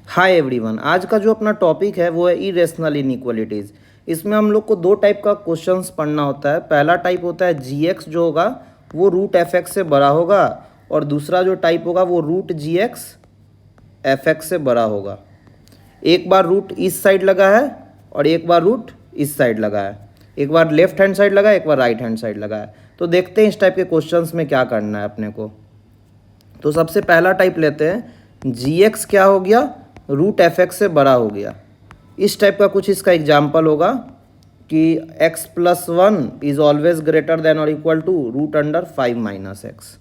Hi everyone, आज का जो अपना टॉपिक है वो है इरेशनल इनइक्वालिटीज़। इसमें हम लोग को दो टाइप का क्वेश्चंस पढ़ना होता है। पहला टाइप होता है जी एक्स जो होगा वो रूट एफ एक्स से बड़ा होगा, और दूसरा जो टाइप होगा वो root g x F x से बड़ा होगा। एक बार रूट इस साइड लगा है और एक बार रूट इस साइड लगा है, एक बार लेफ्ट हैंड साइड लगा है, एक बार राइट हैंड साइड लगा है। तो देखते हैं इस टाइप के क्वेश्चंस में क्या करना है अपने को। तो सबसे पहला टाइप लेते हैं, जी एक्स क्या हो गया, रूट एफ एक्स से बड़ा हो गया। इस टाइप का कुछ इसका एग्जाम्पल होगा कि x plus one is always greater than और equal to root under 5 minus x.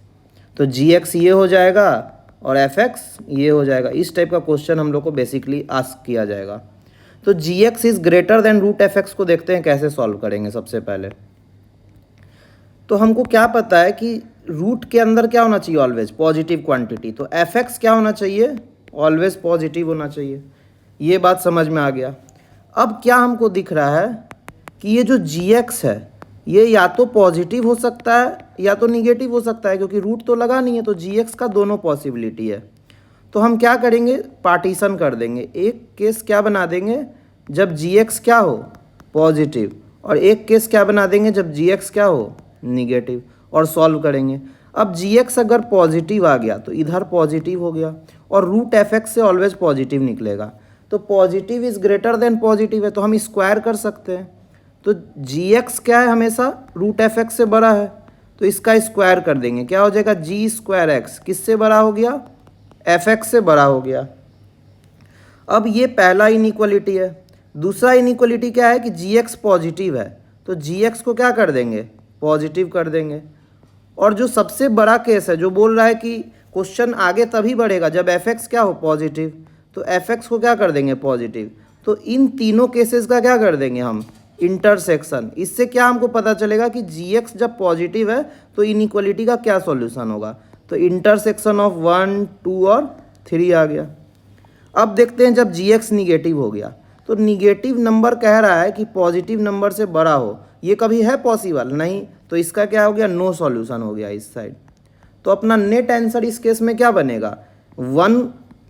तो जी एक्स ये हो जाएगा और एफ एक्स ये हो जाएगा। इस टाइप का क्वेश्चन हम लोग को बेसिकली आस्क किया जाएगा। तो g x is greater than root f x को देखते हैं कैसे सॉल्व करेंगे। सबसे पहले तो हमको क्या पता है कि रूट के अंदर क्या होना चाहिए, ऑलवेज पॉजिटिव क्वांटिटी। तो एफ एक्स क्या होना चाहिए, ऑलवेज पॉजिटिव होना चाहिए। ये बात समझ में आ गया। अब क्या हमको दिख रहा है कि ये जो जी एक्स है ये या तो पॉजिटिव हो सकता है या तो निगेटिव हो सकता है, क्योंकि रूट तो लगा नहीं है। तो जी एक्स का दोनों पॉसिबिलिटी है। तो हम क्या करेंगे, पार्टीशन कर देंगे। एक केस क्या बना देंगे जब जी एक्स क्या हो, पॉजिटिव, और एक केस क्या बना देंगे जब जी एक्स क्या हो, निगेटिव, और सॉल्व करेंगे। अब जी एक्स अगर पॉजिटिव आ गया तो इधर पॉजिटिव हो गया, और रूट एफ एक्स से ऑलवेज पॉजिटिव निकलेगा। तो positive is greater then positive है, तो हम स्क्वायर कर सकते हैं। तो जी एक्स क्या है, हमेशा रूट एफ एक्स से बड़ा है, तो इसका स्क्वायर कर देंगे। क्या हो जाएगा, जी स्क्वायर एक्स किससे बड़ा हो गया, एफ एक्स से बड़ा हो गया। अब ये पहला इनइक्वालिटी है। दूसरा इनइक्वालिटी क्या है कि जी एक्स पॉजिटिव है, तो जी एक्स को क्या कर देंगे, पॉजिटिव कर देंगे। और जो सबसे बड़ा केस है जो बोल रहा है कि क्वेश्चन आगे तभी बढ़ेगा जब एफ एक्स क्या हो, पॉजिटिव, तो एफ एक्स को क्या कर देंगे, पॉजिटिव। तो इन तीनों केसेस का क्या कर देंगे हम, इंटरसेक्शन। इससे क्या हमको पता चलेगा कि जी एक्स जब पॉजिटिव है तो इनइक्वालिटी का क्या सॉल्यूशन होगा। तो इंटरसेक्शन ऑफ 1, 2 और 3 आ गया। अब देखते हैं जब जी एक्स निगेटिव हो गया, तो निगेटिव नंबर कह रहा है कि पॉजिटिव नंबर से बड़ा हो, ये कभी है पॉसिबल नहीं। तो इसका क्या हो गया, नो सॉल्यूशन हो गया इस साइड। तो अपना नेट आंसर इस केस में क्या बनेगा, 1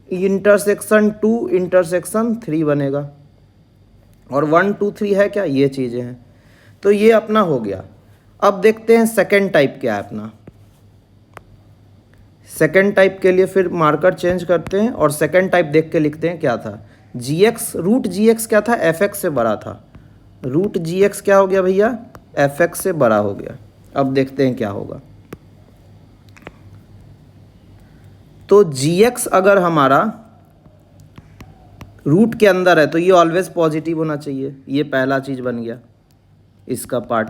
इंटरसेक्शन 2 इंटरसेक्शन 3 बनेगा। और 1, 2, 3 है क्या, ये चीज़ें हैं। तो ये अपना हो गया। अब देखते हैं सेकेंड टाइप क्या है अपना। सेकेंड टाइप के लिए फिर मार्कर चेंज करते हैं और सेकेंड टाइप देख के लिखते हैं क्या था। जी एक्स, रूट जी एक्स क्या था, एफ एक्स से बड़ा था। रूट जी एक्स क्या हो गया भैया, एफ एक्स से बड़ा हो गया। अब देखते हैं क्या होगा। तो जी एक्स अगर हमारा रूट के अंदर है तो ये ऑलवेज पॉजिटिव होना चाहिए। ये पहला चीज़ बन गया इसका पार्ट।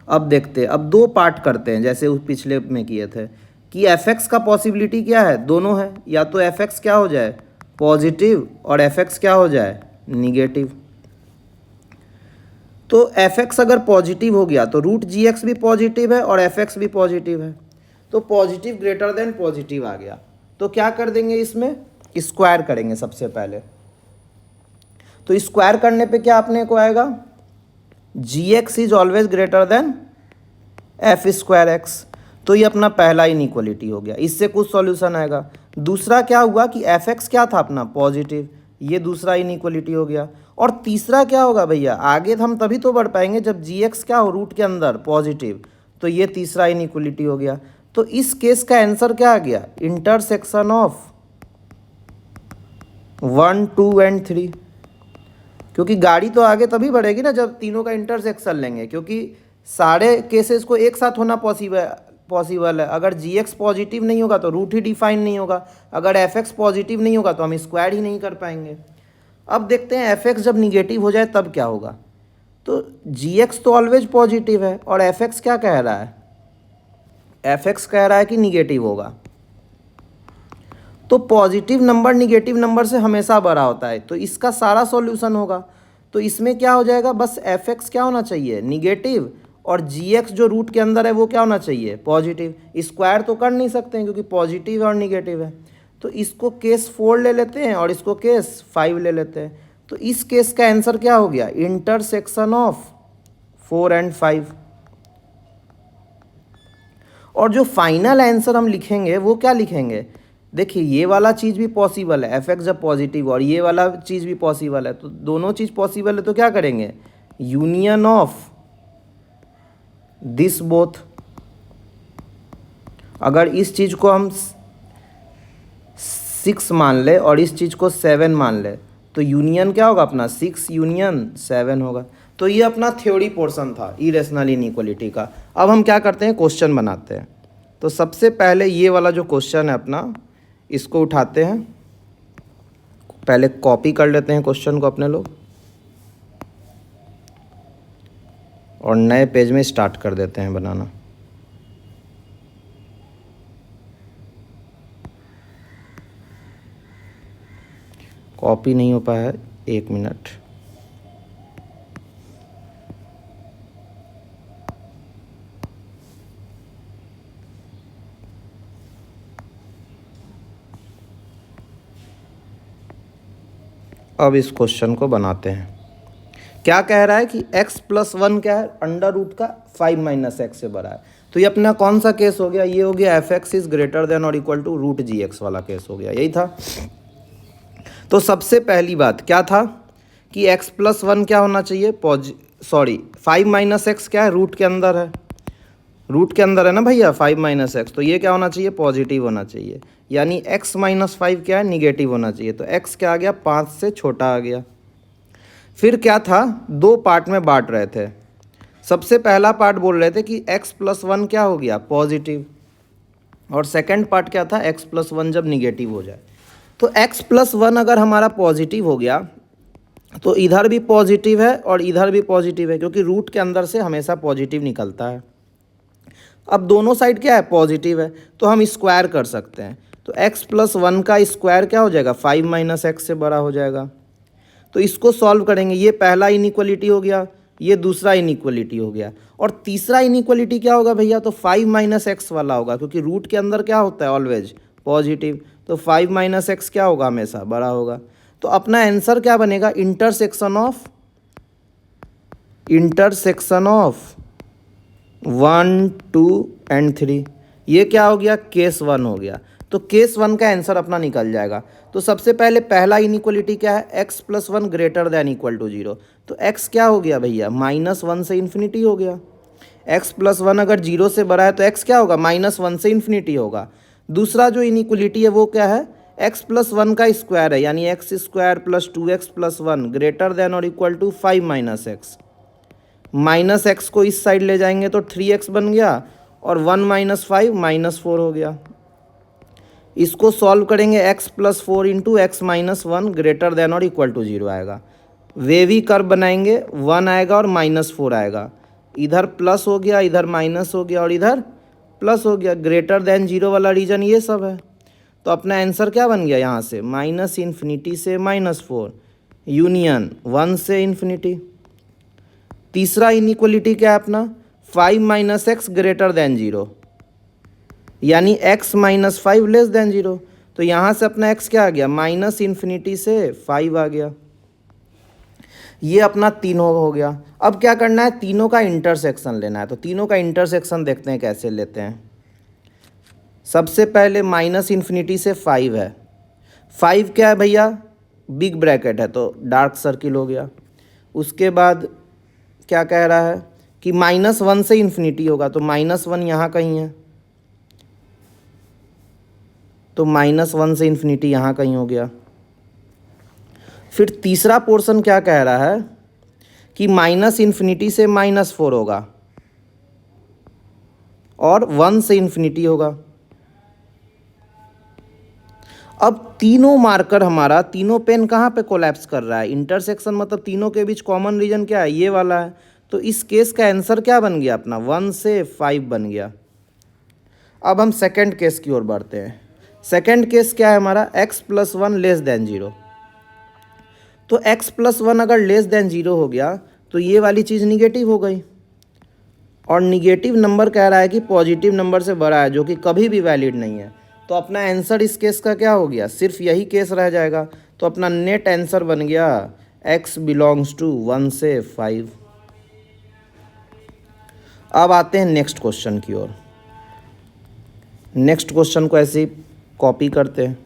अब देखते हैं, अब दो पार्ट करते हैं जैसे उस पिछले में किए थे कि एफ एक्स का पॉसिबिलिटी क्या है, दोनों है। या तो एफ एक्स क्या हो जाए, पॉजिटिव, और एफ एक्स क्या हो जाए, निगेटिव। तो एफ एक्स अगर पॉजिटिव हो गया तो रूट जी एक्स भी पॉजिटिव है और एफ एक्स भी पॉजिटिव है। तो पॉजिटिव ग्रेटर देन पॉजिटिव आ गया। तो क्या कर देंगे, इसमें स्क्वायर करेंगे सबसे पहले। तो स्क्वायर करने पे क्या अपने को आएगा, g x is always greater than f square x. तो ये अपना पहला इनइक्वालिटी हो गया, इससे कुछ सॉल्यूशन आएगा। दूसरा क्या हुआ कि एफ एक्स क्या था अपना, पॉजिटिव, ये दूसरा इनइक्वालिटी हो गया। और तीसरा क्या होगा भैया, आगे हम तभी तो बढ़ पाएंगे जब जी एक्स क्या हो, रूट के अंदर पॉजिटिव। तो ये तीसरा इनइक्वालिटी हो गया। तो इस केस का आंसर क्या आ गया, इंटरसेक्शन ऑफ 1, 2 एंड 3। क्योंकि गाड़ी तो आगे तभी बढ़ेगी ना जब तीनों का इंटरसेक्शन लेंगे, क्योंकि सारे केसेस को एक साथ होना पॉसिबल है। अगर जी एक्स पॉजिटिव नहीं होगा तो रूट ही डिफाइन नहीं होगा, अगर एफ एक्स पॉजिटिव नहीं होगा तो हम स्क्वायर ही नहीं कर पाएंगे। अब देखते हैं एफ एक्स जब निगेटिव हो जाए तब क्या होगा। तो जी एक्स तो ऑलवेज पॉजिटिव है और एफ एक्स क्या कह रहा है, एफ एक्स कह रहा है कि निगेटिव होगा। तो पॉजिटिव नंबर निगेटिव नंबर से हमेशा बड़ा होता है, तो इसका सारा सॉल्यूशन होगा। तो इसमें क्या हो जाएगा, बस एफ एक्स क्या होना चाहिए, निगेटिव, और जी एक्स जो रूट के अंदर है वो क्या होना चाहिए, पॉजिटिव। स्क्वायर तो कर नहीं सकते हैं क्योंकि पॉजिटिव और निगेटिव है। तो इसको केस 4 ले लेते हैं और इसको केस 5 ले लेते हैं। तो इस केस का आंसर क्या हो गया, इंटरसेक्शन ऑफ 4 एंड 5। और जो फाइनल आंसर हम लिखेंगे वो क्या लिखेंगे, देखिए ये वाला चीज़ भी पॉसिबल है, एफ एक्स जब पॉजिटिव और ये वाला चीज़ भी पॉसिबल है, तो दोनों चीज़ पॉसिबल है तो क्या करेंगे, यूनियन ऑफ दिस बोथ। अगर इस चीज़ को हम 6 मान ले और इस चीज़ को 7 मान ले तो यूनियन क्या होगा अपना, 6 यूनियन 7 होगा। तो ये अपना थ्योरी पोर्शन था इरेशनल इनइक्वालिटी का। अब हम क्या करते हैं, क्वेश्चन बनाते हैं। तो सबसे पहले ये वाला जो क्वेश्चन है अपना, इसको उठाते हैं, पहले कॉपी कर लेते हैं क्वेश्चन को अपने लोग और नए पेज में स्टार्ट कर देते हैं बनाना। कॉपी नहीं हो पाया है, 1 मिनट। अब इस क्वेश्चन को बनाते हैं। क्या कह रहा है कि x + 1 क्या है, अंडर रूट का 5 - x से बड़ा है। तो ये अपना कौन सा केस हो गया, ये हो गया f x is greater than और equal to root g x वाला केस हो गया, यही था। तो सबसे पहली बात क्या था कि x + 1 क्या होना चाहिए, 5 - x क्या है, रूट के अंदर है, रूट के अंदर है ना भैया 5 - x, तो ये क्या होना चाहिए, पॉजिटिव होना चाहिए। यानी x - 5 क्या है, निगेटिव होना चाहिए। तो x क्या आ गया, 5 से छोटा आ गया। फिर क्या था, 2 पार्ट में बांट रहे थे। सबसे पहला पार्ट बोल रहे थे कि x + 1 क्या हो गया, पॉजिटिव, और सेकंड पार्ट क्या था, x + 1 जब निगेटिव हो जाए। तो x + 1 अगर हमारा पॉजिटिव हो गया तो इधर भी पॉजिटिव है और इधर भी पॉजिटिव है, क्योंकि रूट के अंदर से हमेशा पॉजिटिव निकलता है। अब दोनों साइड क्या है, पॉजिटिव है, तो हम स्क्वायर कर सकते हैं। तो x + 1 का स्क्वायर क्या हो जाएगा, 5 - x से बड़ा हो जाएगा। तो इसको सॉल्व करेंगे, ये पहला इनइक्वालिटी हो गया, ये दूसरा इनइक्वालिटी हो गया, और तीसरा इनइक्वालिटी क्या होगा भैया, तो 5 - x वाला होगा, क्योंकि रूट के अंदर क्या होता है, ऑलवेज पॉजिटिव। तो 5 - x क्या होगा, हमेशा बड़ा होगा। तो अपना आंसर क्या बनेगा, इंटरसेक्शन ऑफ 1, 2 एंड 3। ये क्या हो गया, केस 1 हो गया। तो केस 1 का आंसर अपना निकल जाएगा। तो सबसे पहले पहला इनइक्वालिटी क्या है, x + 1 greater than equal to 0। तो x क्या हो गया भैया, -1 से इन्फिनिटी हो गया। x + 1 अगर 0 से बड़ा है तो x क्या होगा, -1 से इन्फिनिटी होगा। दूसरा जो इनइक्वालिटी है वो क्या है, x + 1 का स्क्वायर है, यानी x² + 2x + 1 ग्रेटर देन और इक्वल टू 5 - x। -x को इस साइड ले जाएंगे तो 3x बन गया, और 1 - 5 -4 हो गया। इसको सॉल्व करेंगे, x + 4 × x - 1 ग्रेटर देन और इक्वल टू 0 आएगा। वेवी कर्व बनाएंगे, 1 आएगा और -4 आएगा। इधर प्लस हो गया, इधर माइनस हो गया और इधर प्लस हो गया। ग्रेटर देन 0 वाला रीजन ये सब है। तो अपना आंसर क्या बन गया, यहाँ से -∞ से -4 यूनियन 1 से इन्फिनिटी। तीसरा इनइक्वालिटी क्या है अपना, 5 - x ग्रेटर देन 0, यानी x - 5 लेस देन 0। तो यहाँ से अपना x क्या आ गया, -∞ से 5 आ गया। ये अपना तीनों हो गया। अब क्या करना है, तीनों का इंटरसेक्शन लेना है। तो तीनों का इंटरसेक्शन देखते हैं कैसे लेते हैं। सबसे पहले -∞ से 5 है, 5 क्या है भैया, बिग ब्रैकेट है तो डार्क सर्किल हो गया। उसके बाद क्या कह रहा है कि -1 से इन्फिनिटी होगा, तो -1 यहाँ कहीं है, तो -1 से इन्फिनिटी यहाँ कहीं हो गया। फिर तीसरा पोर्शन क्या कह रहा है कि -∞ से -4 होगा और 1 से इन्फिनिटी होगा। अब तीनों मार्कर हमारा, तीनों पेन कहाँ पे कोलैप्स कर रहा है, इंटरसेक्शन, मतलब तीनों के बीच कॉमन रीजन क्या है, ये वाला है। तो इस केस का आंसर क्या बन गया अपना, 1 से 5 बन गया। अब हम सेकंड केस की ओर बढ़ते हैं। सेकंड केस क्या है हमारा, x + 1 लेस देन 0। तो x + 1 अगर लेस देन 0 हो गया तो ये वाली चीज़ निगेटिव हो गई, और निगेटिव नंबर कह रहा है कि पॉजिटिव नंबर से बड़ा है, जो कि कभी भी वैलिड नहीं है। तो अपना आंसर इस केस का क्या हो गया, सिर्फ यही केस रह जाएगा। तो अपना नेट आंसर बन गया x बिलोंग्स टू 1 से 5। अब आते हैं नेक्स्ट क्वेश्चन की ओर। नेक्स्ट क्वेश्चन को ऐसे ही कॉपी करते हैं।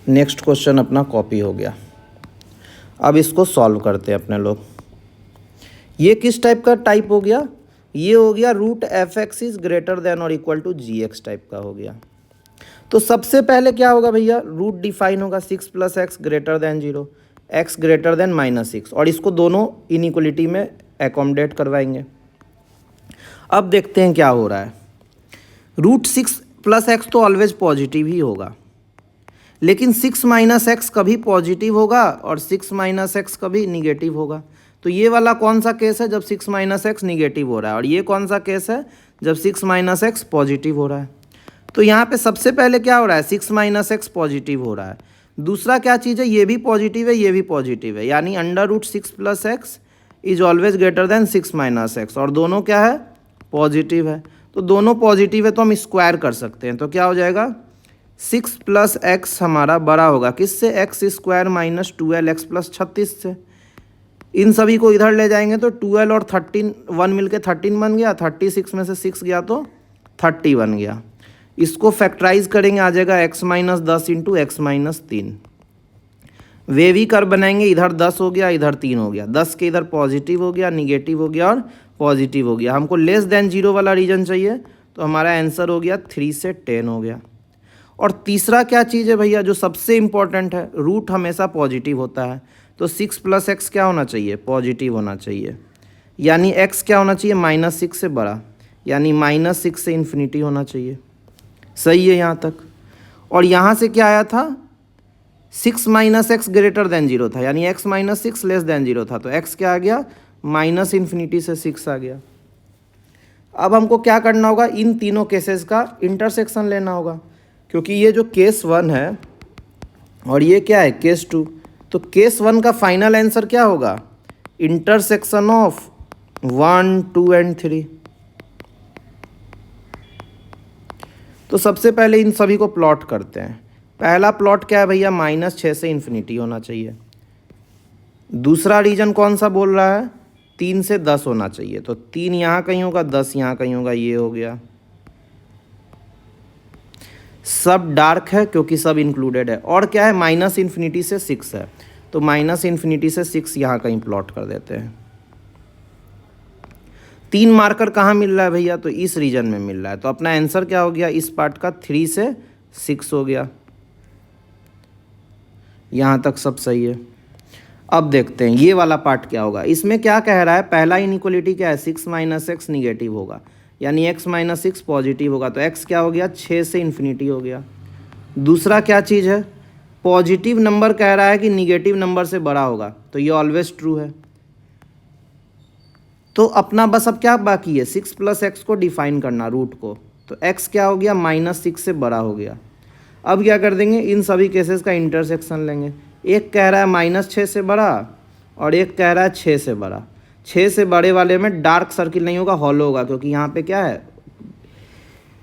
नेक्स्ट क्वेश्चन अपना कॉपी हो गया। अब इसको सॉल्व करते हैं अपने लोग। ये किस टाइप का टाइप हो गया? ये हो गया root f x is greater than और equal to g x type का हो गया। तो सबसे पहले क्या होगा भैया, रूट डिफाइन होगा 6 + x greater than 0, x greater than -6, और इसको दोनों इनइक्वलिटी में एकोमोडेट करवाएंगे। अब देखते हैं क्या हो रहा है। रूट 6 + x तो ऑलवेज पॉजिटिव ही होगा, लेकिन 6 - x कभी पॉजिटिव होगा और 6 - x कभी निगेटिव होगा। तो ये वाला कौन सा केस है जब 6 - x निगेटिव हो रहा है, और ये कौन सा केस है जब 6 - x पॉजिटिव हो रहा है। तो यहाँ पे सबसे पहले क्या हो रहा है, 6 - x पॉजिटिव हो रहा है। दूसरा क्या चीज़ है, ये भी पॉजिटिव है, ये भी पॉजिटिव है, यानी √6 + x is always greater then 6 - x, और दोनों क्या है, पॉजिटिव है। तो दोनों पॉजिटिव है तो हम स्क्वायर कर सकते हैं। तो क्या हो जाएगा, 6 + x हमारा बड़ा होगा किससे, x² - 12x + 36 से। इन सभी को इधर ले जाएंगे तो 12 और 13 1 मिलके 13 बन गया, 36 में से 6 गया तो 30 बन गया। इसको फैक्टराइज करेंगे, आ जाएगा x - 10 × x - 3। वे भी कर बनाएंगे, इधर 10 हो गया, इधर 3 हो गया, 10 के इधर पॉजिटिव हो गया, निगेटिव हो गया और पॉजिटिव हो गया। हमको लेस देन 0 वाला रीजन चाहिए, तो हमारा आंसर हो गया 3 से 10 हो गया। और तीसरा क्या चीज़ है भैया, जो सबसे इंपॉर्टेंट है, रूट हमेशा पॉजिटिव होता है, तो 6 + x क्या होना चाहिए, पॉजिटिव होना चाहिए, यानी x क्या होना चाहिए, -6 से बड़ा, यानी -6 से इन्फिनिटी होना चाहिए। सही है यहाँ तक। और यहाँ से क्या आया था, 6 - x ग्रेटर देन 0 था, यानी x - 6 लेस देन 0 था, तो x क्या आ गया, -∞ से 6 आ गया। अब हमको क्या करना होगा, इन तीनों केसेस का इंटरसेक्शन लेना होगा, क्योंकि ये जो केस 1 है और ये क्या है, केस 2, तो केस 1 का फाइनल आंसर क्या होगा, इंटरसेक्शन ऑफ 1, 2 एंड 3। तो सबसे पहले इन सभी को प्लॉट करते हैं। पहला प्लॉट क्या है भैया, -6 से इन्फिनिटी होना चाहिए। दूसरा रीजन कौन सा बोल रहा है, 3 से 10 होना चाहिए, तो 3 यहाँ कहीं होगा, 10 यहाँ कहीं होगा, ये हो गया। सब डार्क है क्योंकि सब इंक्लूडेड है। और क्या है, -∞ से 6 है, तो -∞ से 6 यहाँ कहीं प्लॉट कर देते हैं। 3 मार्कर कहाँ मिल रहा है भैया, तो इस रीजन में मिल रहा है, तो अपना आंसर क्या हो गया, इस पार्ट का 3 से 6 हो गया। यहाँ तक सब सही है। अब देखते हैं ये वाला पार्ट क्या होगा। इसमें क्या कह रहा है, पहला इनइक्वलिटी क्या है, 6 - x निगेटिव होगा, यानी x - 6 पॉजिटिव होगा, तो x क्या हो गया, 6 से इन्फिनिटी हो गया। दूसरा क्या चीज़ है, पॉजिटिव नंबर कह रहा है कि निगेटिव नंबर से बड़ा होगा, तो ये ऑलवेज ट्रू है। तो अपना बस अब क्या बाकी है, 6 + x को डिफाइन करना, रूट को, तो x क्या हो गया, -6 से बड़ा हो गया। अब क्या कर देंगे, इन सभी केसेस का इंटरसेक्शन लेंगे। एक कह रहा है -6 से बड़ा और एक कह रहा है 6 से बड़ा। 6 से बड़े वाले में डार्क सर्किल नहीं होगा, हॉलो होगा, क्योंकि यहाँ पे क्या है,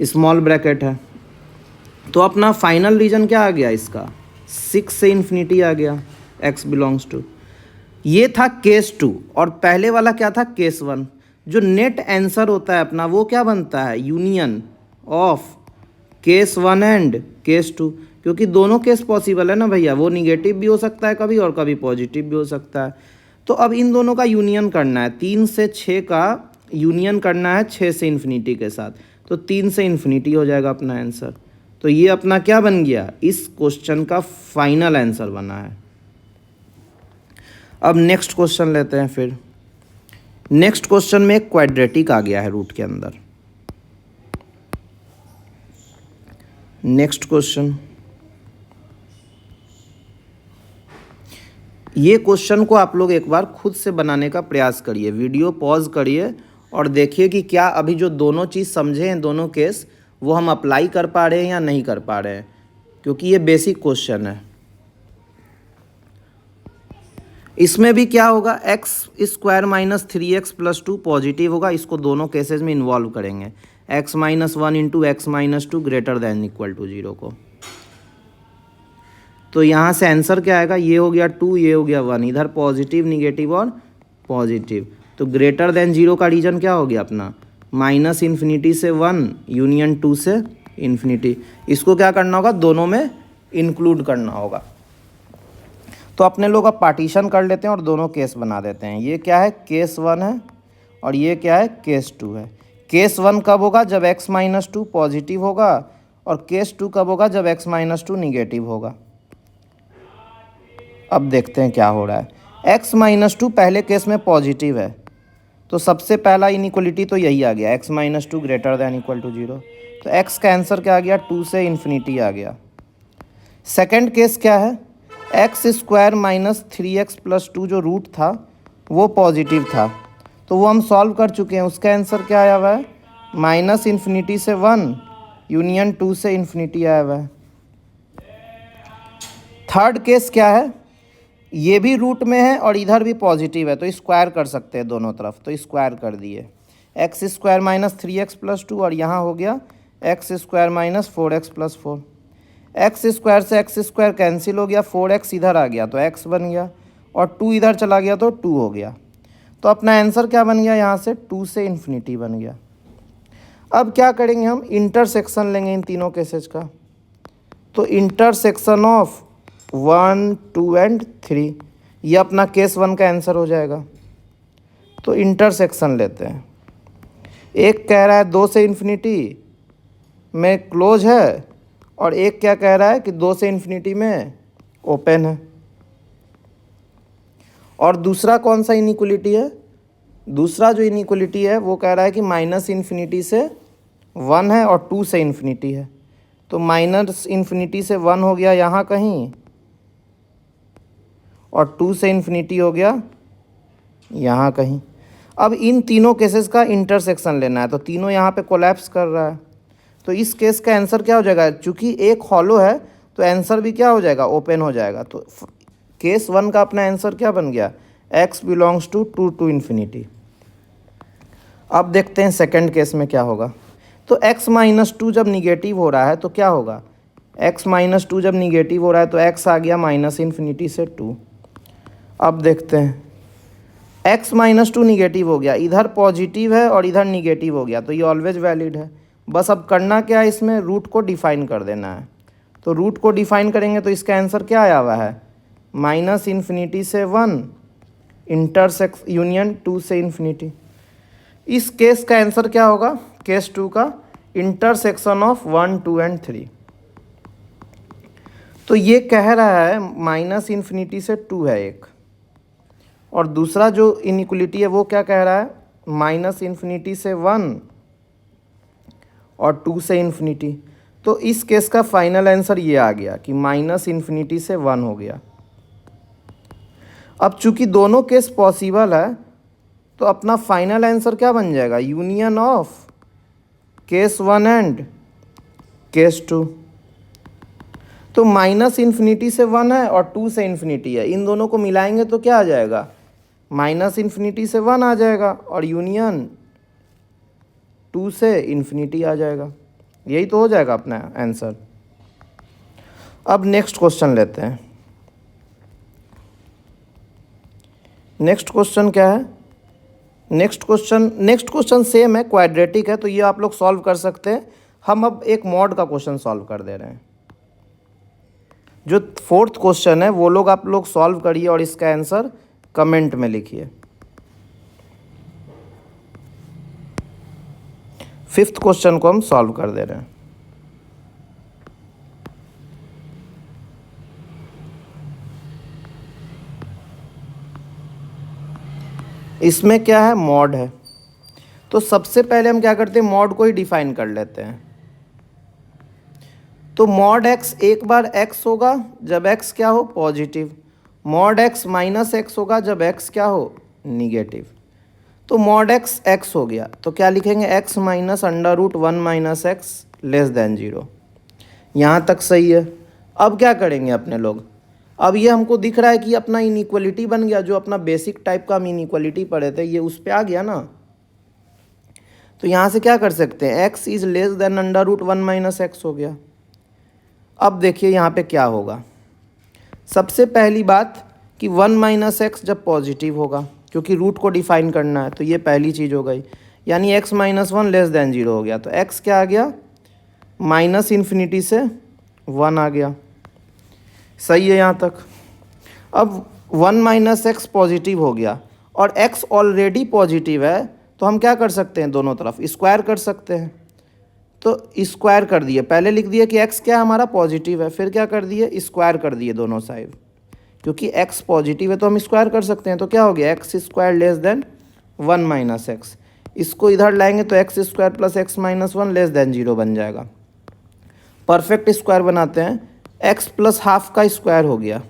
स्मॉल ब्रैकेट है। तो अपना फाइनल रीजन क्या आ गया इसका, 6 से इन्फिनिटी आ गया, x बिलोंग्स टू। ये था केस 2, और पहले वाला क्या था, केस 1। जो नेट आंसर होता है अपना, वो क्या बनता है, union of case 1 and case 2, क्योंकि दोनों केस पॉसिबल है ना भैया, वो निगेटिव भी हो सकता है कभी और कभी पॉजिटिव भी हो सकता है। तो अब इन दोनों का यूनियन करना है, 3 से 6 का यूनियन करना है 6 से इन्फिनिटी के साथ, तो 3 से इन्फिनिटी हो जाएगा अपना आंसर। तो ये अपना क्या बन गया, इस क्वेश्चन का फाइनल आंसर बना है। अब नेक्स्ट क्वेश्चन लेते हैं। फिर नेक्स्ट क्वेश्चन में एक क्वाड्रेटिक आ गया है रूट के अंदर। नेक्स्ट क्वेश्चन, ये क्वेश्चन को आप लोग एक बार खुद से बनाने का प्रयास करिए, वीडियो पॉज करिए और देखिए कि क्या अभी जो दोनों चीज़ समझे हैं, दोनों केस, वो हम अप्लाई कर पा रहे हैं या नहीं कर पा रहे हैं, क्योंकि ये बेसिक क्वेश्चन है। इसमें भी क्या होगा, x² - 3x + 2 पॉजिटिव होगा, इसको दोनों केसेस में इन्वॉल्व करेंगे, x - 1 × x - 2 greater than equal to 0 को। तो यहाँ से आंसर क्या आएगा, ये हो गया 2, ये हो गया 1, इधर पॉजिटिव निगेटिव और पॉजिटिव। तो ग्रेटर देन 0 का रीजन क्या हो गया अपना, -∞ से 1 यूनियन 2 से इन्फिनिटी। इसको क्या करना होगा, दोनों में इंक्लूड करना होगा। तो अपने लोग अब पार्टीशन कर लेते हैं और दोनों केस बना देते हैं। ये क्या है, केस 1 है और ये क्या है, केस 2 है। केस 1 कब होगा, जब x-2 पॉजिटिव होगा, और केस 2 कब होगा, जब x-2 निगेटिव होगा। अब देखते हैं क्या हो रहा है। x-2 पहले केस में पॉजिटिव है, तो सबसे पहला इनइक्वलिटी तो यही आ गया, x-2 greater than equal to 0। तो x का आंसर क्या आ गया, 2 से इन्फिनिटी आ गया। सेकंड केस क्या है, x² - 3x + 2 जो रूट था वो पॉजिटिव था, तो वो हम सॉल्व कर चुके हैं। उसका आंसर क्या आया हुआ है, -∞ से 1 यूनियन 2 से इन्फिनिटी आया हुआ है। थर्ड केस क्या है, ये भी रूट में है और इधर भी पॉजिटिव है, तो स्क्वायर कर सकते हैं दोनों तरफ, तो स्क्वायर कर दिए। x² - 3x + 2 और यहाँ हो गया x² - 4x + 4। x² से x² कैंसिल हो गया, 4x इधर आ गया तो x बन गया, और 2 इधर चला गया तो 2 हो गया। तो अपना आंसर क्या बन गया, यहाँ से 2 से इन्फिनिटी बन गया। अब क्या करेंगे, हम इंटरसेक्शन लेंगे इन तीनों केसेस का। तो इंटरसेक्शन ऑफ 1, 2 एंड 3, ये अपना केस 1 का आंसर हो जाएगा। तो इंटरसेक्शन लेते हैं। एक कह रहा है 2 से इन्फिनिटी में क्लोज है, और एक क्या कह रहा है कि 2 से इन्फिनिटी में ओपन है। और दूसरा कौन सा इनइक्वलिटी है, दूसरा जो इनइक्वलिटी है वो कह रहा है कि -∞ से 1 है और 2 से इन्फिनिटी है। तो -∞ से 1 हो गया यहाँ कहीं, और 2 से इन्फिनिटी हो गया यहाँ कहीं। अब इन तीनों केसेस का इंटरसेक्शन लेना है, तो तीनों यहाँ पे कोलैप्स कर रहा है, तो इस केस का आंसर क्या हो जाएगा, चूँकि एक हॉलो है तो आंसर भी क्या हो जाएगा, ओपन हो जाएगा। तो केस 1 का अपना आंसर क्या बन गया, x belongs to 2 to infinity. अब देखते हैं सेकंड केस में क्या होगा। तो x-2 जब निगेटिव हो रहा है तो क्या होगा, x-2 जब निगेटिव हो रहा है तो x आ गया -∞ से 2। अब देखते हैं, x-2 निगेटिव हो गया, इधर पॉजिटिव है और इधर निगेटिव हो गया, तो ये ऑलवेज वैलिड है। बस अब करना क्या है, इसमें रूट को डिफाइन कर देना है। तो रूट को डिफाइन करेंगे तो इसका आंसर क्या आया हुआ है, -∞ से 1 इंटरसेक्स यूनियन 2 से इन्फिनिटी। इस केस का आंसर क्या होगा, केस 2 का इंटरसेक्शन ऑफ 1, 2 एंड 3। तो ये कह रहा है -∞ से 2 है एक, और दूसरा जो इनइक्वलिटी है वो क्या कह रहा है, -∞ से 1 और 2 से इन्फिनिटी। तो इस केस का फाइनल आंसर ये आ गया कि -∞ से 1 हो गया। अब चूंकि दोनों केस पॉसिबल है तो अपना फाइनल आंसर क्या बन जाएगा, union of case 1 and case 2। तो -∞ से 1 है और 2 से इन्फिनिटी है, इन दोनों को मिलाएंगे तो क्या आ जाएगा, -∞ से 1 आ जाएगा और यूनियन 2 से इन्फिनिटी आ जाएगा। यही तो हो जाएगा अपना आंसर। अब नेक्स्ट क्वेश्चन लेते हैं। नेक्स्ट क्वेश्चन क्या है, नेक्स्ट क्वेश्चन सेम है, क्वाड्रेटिक है, तो ये आप लोग सॉल्व कर सकते हैं। हम अब एक मॉड का क्वेश्चन सॉल्व कर दे रहे हैं। जो फोर्थ क्वेश्चन है वो लोग आप लोग सॉल्व करिए और इसका आंसर कमेंट में लिखिए। फिफ्थ क्वेश्चन को हम सॉल्व कर दे रहे हैं। इसमें क्या है, मॉड है। तो सबसे पहले हम क्या करते हैं, मॉड को ही डिफाइन कर लेते हैं। तो मॉड x एक बार x होगा जब x क्या हो, पॉजिटिव। मॉड x -x होगा जब x क्या हो, निगेटिव। तो मॉड x x हो गया तो क्या लिखेंगे, x -√1 - x <0। यहाँ तक सही है। अब क्या करेंगे अपने लोग, अब ये हमको दिख रहा है कि अपना इनइक्वलिटी बन गया, जो अपना बेसिक टाइप का हम इनइक्वलिटी पढ़े थे ये उस पर आ गया ना। तो यहाँ से क्या कर सकते हैं, x इज़ <1 - x हो गया। अब देखिए यहाँ पे क्या होगा, सबसे पहली बात कि 1 माइनस एक्स जब पॉजिटिव होगा, क्योंकि रूट को डिफाइन करना है, तो ये पहली चीज़ हो गई, यानी x minus one less than 0 हो गया। तो x क्या आ गया, माइनस इन्फिनिटी से 1 आ गया। सही है यहाँ तक। अब 1 माइनस एक्स पॉजिटिव हो गया और x ऑलरेडी पॉजिटिव है, तो हम क्या कर सकते हैं, दोनों तरफ स्क्वायर कर सकते हैं। तो स्क्वायर कर दिए, पहले लिख दिए कि x क्या हमारा पॉजिटिव है, फिर क्या कर दिए, स्क्वायर कर दिए दोनों साइड, क्योंकि x पॉजिटिव है तो हम स्क्वायर कर सकते हैं। तो क्या हो गया, x square less than 1 minus x. इसको इधर लाएंगे तो x square plus x minus one less than 0 बन जाएगा। परफेक्ट स्क्वायर बनाते हैं, एक्स प्लस हाफ का स्क्वायर हो गया,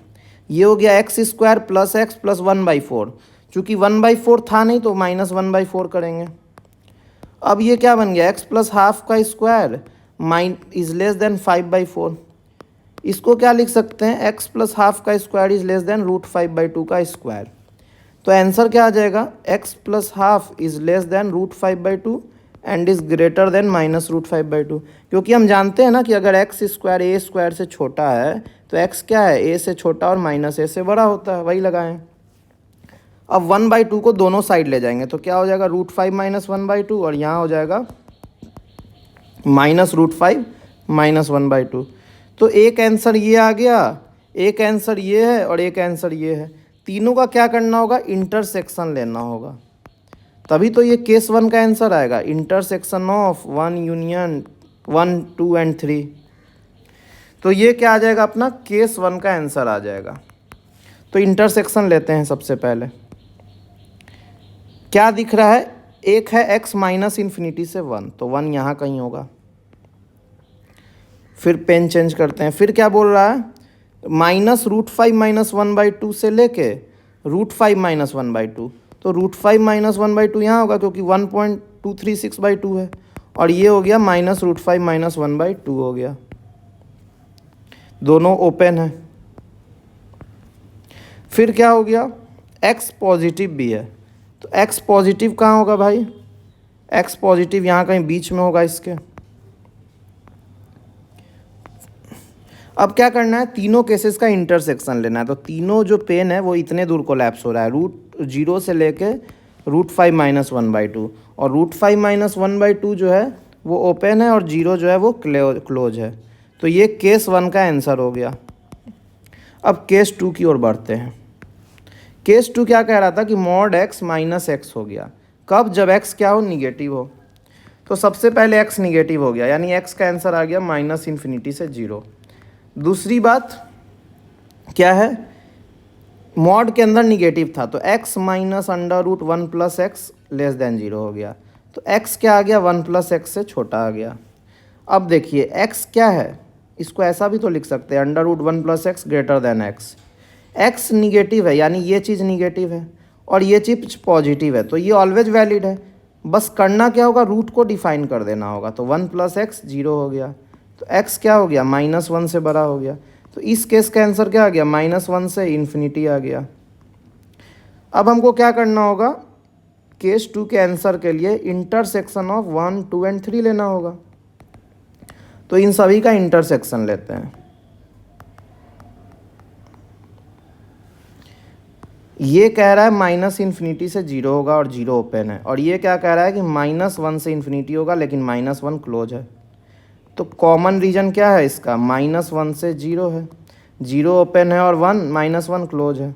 ये हो गया x square plus x plus 1/4। चूँकि 1/4 था नहीं तो माइनस 1/4 करेंगे। अब ये क्या बन गया, एक्स प्लस हाफ का स्क्वायर इज लेस देन 5/4। इसको क्या लिख सकते हैं, एक्स प्लस हाफ का स्क्वायर इज लेस देन √5/2 का स्क्वायर। तो आंसर क्या आ जाएगा, x plus half is less than √5/2 and is greater then minus √5/2। क्योंकि हम जानते हैं ना कि अगर एक्स स्क्वायर ए स्क्वायर से छोटा है तो एक्स क्या है, ए से छोटा और माइनस ए से बड़ा होता है, वही लगाएं। अब 1/2 को दोनों साइड ले जाएंगे तो क्या हो जाएगा, √5 माइनस 1/2 और यहाँ हो जाएगा माइनस √5 माइनस 1/2। तो एक आंसर ये आ गया, एक आंसर ये है और एक आंसर ये है। तीनों का क्या करना होगा, इंटरसेक्शन लेना होगा, तभी तो ये केस 1 का आंसर आएगा, इंटरसेक्शन ऑफ 1 यूनियन 1 2 एंड 3। तो ये क्या आ जाएगा, अपना केस 1 का आंसर आ जाएगा। तो इंटरसेक्शन लेते हैं सबसे पहले। क्या दिख रहा है, एक है x माइनस इन्फिनिटी से 1, तो 1 यहाँ कहीं होगा। फिर पेन चेंज करते हैं, फिर क्या बोल रहा है, माइनस √5 माइनस 1/2 से लेके √5 माइनस 1/2। तो √5 माइनस 1/2 यहाँ होगा क्योंकि 1.236/2 है, और ये हो गया माइनस √5 माइनस 1/2 हो गया। दोनों ओपन है। फिर क्या हो गया, x पॉजिटिव भी है, तो x पॉजिटिव कहाँ होगा भाई, x पॉजिटिव यहाँ कहीं बीच में होगा इसके। अब क्या करना है, तीनों केसेस का इंटरसेक्शन लेना है। तो तीनों जो पेन है वो इतने दूर कोलैप्स हो रहा है, √0 से लेके √5 माइनस 1/2, और √5 माइनस 1/2 जो है वो ओपन है और 0 जो है वो क्लोज है। तो ये केस 1 का आंसर हो गया। अब केस 2 की ओर बढ़ते हैं। केस 2 क्या कह रहा था कि मॉड x माइनस एक्स हो गया, कब, जब x क्या हो, निगेटिव हो। तो सबसे पहले x निगेटिव हो गया, यानी x का आंसर आ गया माइनस इन्फिनिटी से 0। दूसरी बात क्या है, मॉड के अंदर निगेटिव था तो x minus √1 plus x less than 0 हो गया। तो x क्या आ गया, 1 प्लस एक्स से छोटा आ गया। अब देखिए x क्या है, इसको ऐसा भी तो लिख सकते हैं, √1 plus x greater than x। x negative है यानी ये चीज़ निगेटिव है और ये चीज़ पॉजिटिव है, तो ये ऑलवेज वैलिड है। बस करना क्या होगा, रूट को डिफाइन कर देना होगा। तो 1 प्लस एक्स 0 हो गया, तो x क्या हो गया, -1 से बड़ा हो गया। तो इस केस का आंसर क्या आ गया, -1 से इन्फिनिटी आ गया। अब हमको क्या करना होगा, केस 2 के आंसर के लिए इंटरसेक्शन ऑफ 1 2 एंड 3 लेना होगा। तो इन सभी का इंटरसेक्शन लेते हैं। ये कह रहा है माइनस इन्फिनिटी से 0 होगा और 0 ओपन है, और ये क्या कह रहा है कि -1 से इन्फिनिटी होगा लेकिन -1 क्लोज है। तो कॉमन रीजन क्या है इसका, -1 से 0 है, 0 ओपन है और 1 क्लोज है।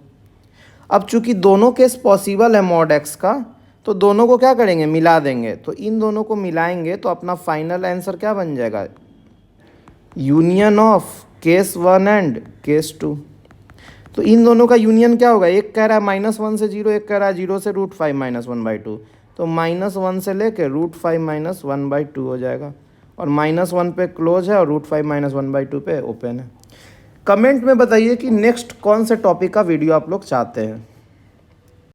अब चूंकि दोनों केस पॉसिबल है मॉड x का, तो दोनों को क्या करेंगे, मिला देंगे। तो इन दोनों को मिलाएंगे तो अपना फाइनल आंसर क्या बन जाएगा, union of case 1 and case 2। तो इन दोनों का यूनियन क्या होगा, एक कह रहा है -1 से 0, एक कह रहा है 0 से √5 माइनस 1/2। तो -1 से लेके √5 माइनस 1/2 हो जाएगा, और -1 पे क्लोज है और √5 माइनस 1/2 पे ओपन है। कमेंट में बताइए कि नेक्स्ट कौन से टॉपिक का वीडियो आप लोग चाहते हैं।